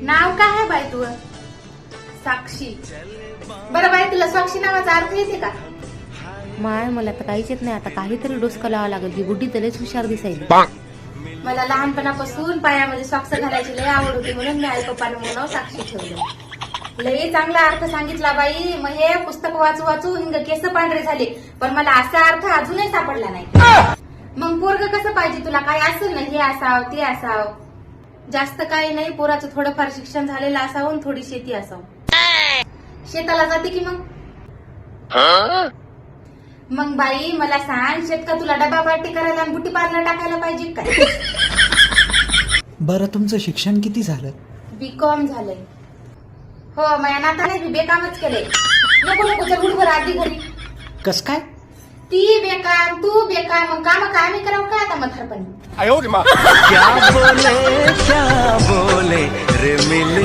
नाव काय आहे बाई तुझं? साक्षी. बरं बाई, तुला साक्षी नावाचा अर्थ येते का? माय मला तर काहीच येत नाही. आता काहीतरी डोसकं लावा लागेल. ही बुड्डी तर लयच हुशार दिसायली. मला लहानपणापासून पायामध्ये सॉक्स घालायची लय आवड होती, म्हणून मी आई पप्पानं म्हणून साक्षी ठेवलं. लय चांगला अर्थ सांगितला बाई. मग हे पुस्तक वाचू वाचू हिंग केस पांढरे झाले, पण मला असा अर्थ अजूनही सापडला नाही. मग पोरग कसं पाहिजे तुला? काय असेल ना, हे असाव ते असाव. जास्त काही नाही, पोराचं थोडंफार शिक्षण झालेलं असावं, थोडी शेती असावं. शेताला जाते की मग बाई मला सांग, शेतका तुला डबा पार्टी करायला आणि बुटी पार्लर टाकायला पाहिजे काय? बरं, तुमचं शिक्षण किती झालं? B.Com झालंय. हो, माझ्या नाताने बी बेकामच केलंय. नको नको, चल उठ बरं आधी घरी. कस काय? ती बेकार, तू बेकार, मग काम काय आम्ही करावं काय आता म्हातारपणी? क्या बोले रे मिल